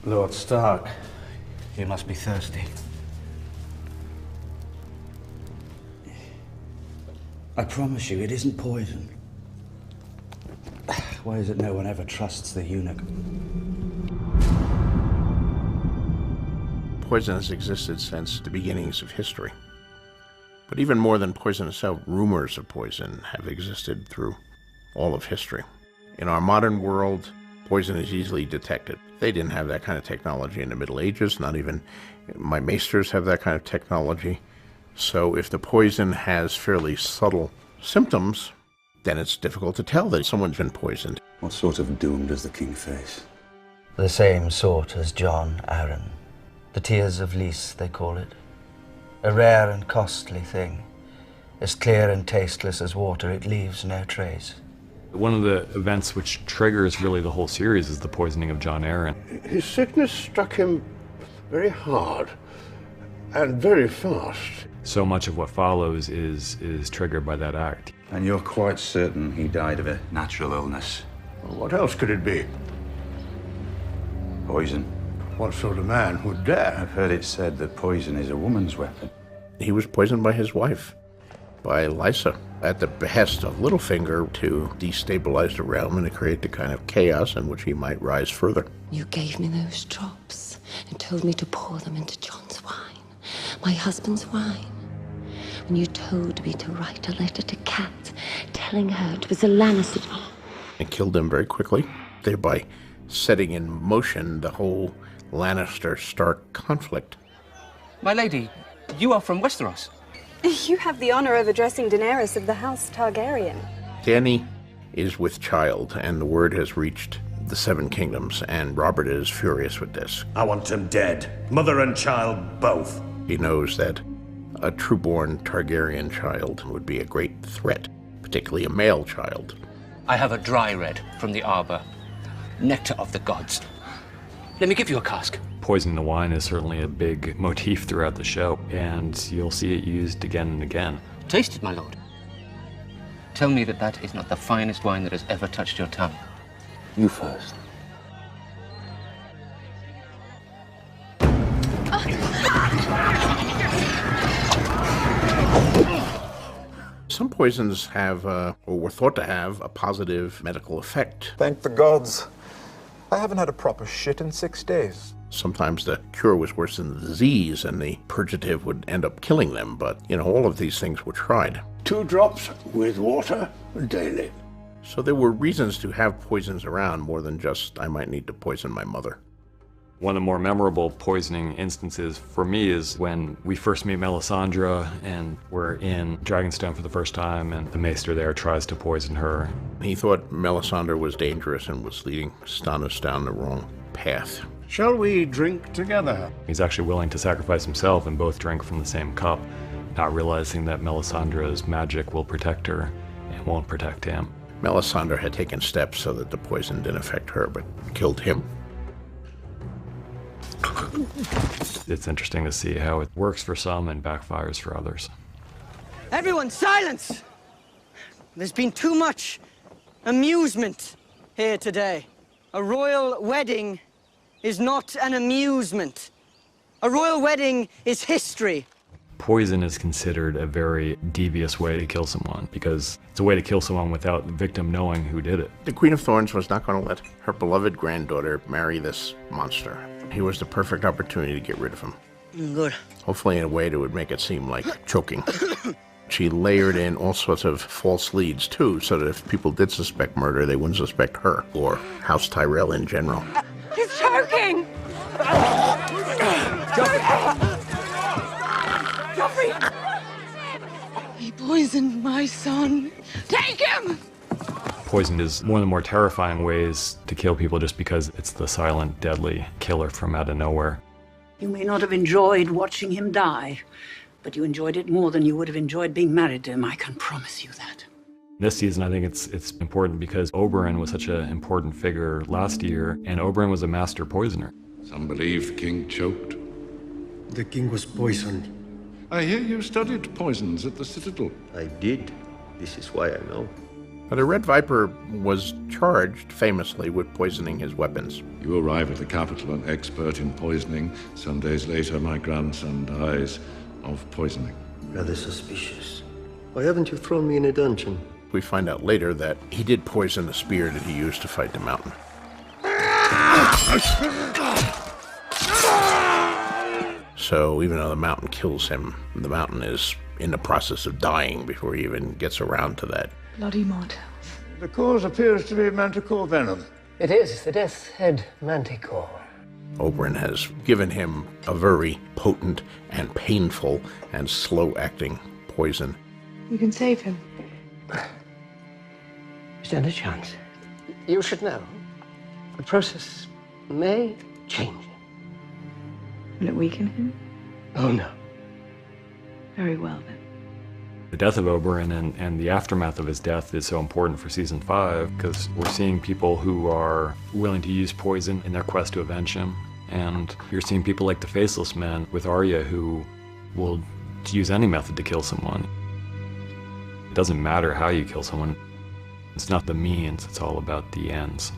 Lord Stark, you must be thirsty. I promise you, it isn't poison. Why is it no one ever trusts the eunuch? Poison has existed since the beginnings of history. But even more than poison itself, rumors of poison have existed through all of history. In our modern world, poison is easily detected. They didn't have that kind of technology in the Middle Ages, not even my maesters have that kind of technology. So if the poison has fairly subtle symptoms, then it's difficult to tell that someone's been poisoned. What sort of doom does the king face? The same sort as John Arryn. The tears of Lys, they call it. A rare and costly thing. As clear and tasteless as water, it leaves no trace. One of the events which triggers really the whole series is the poisoning of John Arryn. His sickness struck him very hard and very fast. So much of what follows is triggered by that act. And you're quite certain he died of a natural illness? Well, what else could it be? Poison. What sort of man would dare? I've heard it said that poison is a woman's weapon. He was poisoned by his wife, by Lysa, at the behest of Littlefinger to destabilize the realm and to create the kind of chaos in which he might rise further. You gave me those drops and told me to pour them into John's wine, my husband's wine. When you told me to write a letter to Kat, telling her it was a Lannister. And killed him very quickly, thereby setting in motion the whole Lannister-Stark conflict. My lady, you are from Westeros. You have the honor of addressing Daenerys of the House Targaryen. Dany is with child, and the word has reached the Seven Kingdoms, and Robert is furious with this. I want him dead, mother and child both. He knows that a true-born Targaryen child would be a great threat, particularly a male child. I have a dry red from the arbor, nectar of the gods. Let me give you a cask. Poisoning the wine is certainly a big motif throughout the show, and you'll see it used again and again. Taste it, my lord. Tell me that that is not the finest wine that has ever touched your tongue. You first. Some poisons have, or were thought to have, a positive medical effect. Thank the gods. I haven't had a proper shit in 6 days. Sometimes the cure was worse than the disease, and the purgative would end up killing them, but, all of these things were tried. 2 drops with water daily. So there were reasons to have poisons around more than just, I might need to poison my mother. One of the more memorable poisoning instances for me is when we first meet Melisandre and we're in Dragonstone for the first time, and the maester there tries to poison her. He thought Melisandre was dangerous and was leading Stannis down the wrong path. Shall we drink together? He's actually willing to sacrifice himself and both drink from the same cup, not realizing that Melisandre's magic will protect her and won't protect him. Melisandre had taken steps so that the poison didn't affect her, but killed him. It's interesting to see how it works for some and backfires for others. Everyone, silence! There's been too much amusement here today. A royal wedding is not an amusement. A royal wedding is history. Poison is considered a very devious way to kill someone because it's a way to kill someone without the victim knowing who did it. The Queen of Thorns was not going to let her beloved granddaughter marry this monster. He was the perfect opportunity to get rid of him. Good. Hopefully in a way that would make it seem like choking. She layered in all sorts of false leads too, so that if people did suspect murder, they wouldn't suspect her or House Tyrell in general. He's choking! Joffrey! He poisoned my son. Take him! Poison is one of the more terrifying ways to kill people just because it's the silent, deadly killer from out of nowhere. You may not have enjoyed watching him die, but you enjoyed it more than you would have enjoyed being married to him, I can promise you that. This season, I think it's important because Oberyn was such an important figure last year, and Oberyn was a master poisoner. Some believe the king choked. The king was poisoned. I hear you studied poisons at the Citadel. I did. This is why I know. But a Red Viper was charged famously with poisoning his weapons. You arrive at the capital an expert in poisoning. Some days later, my grandson dies of poisoning. Rather suspicious. Why haven't you thrown me in a dungeon? We find out later that he did poison the spear that he used to fight the mountain. So even though the mountain kills him, the mountain is in the process of dying before he even gets around to that. Bloody mortals. The cause appears to be manticore venom. It is the death's head manticore. Oberyn has given him a very potent and painful and slow-acting poison. You can save him. Stand a chance. You should know. The process may change him. Will it weaken him? Oh, no. Very well, then. The death of Oberyn and the aftermath of his death is so important for Season 5 because we're seeing people who are willing to use poison in their quest to avenge him. And you're seeing people like the Faceless Men with Arya who will use any method to kill someone. It doesn't matter how you kill someone. It's not the means, it's all about the ends.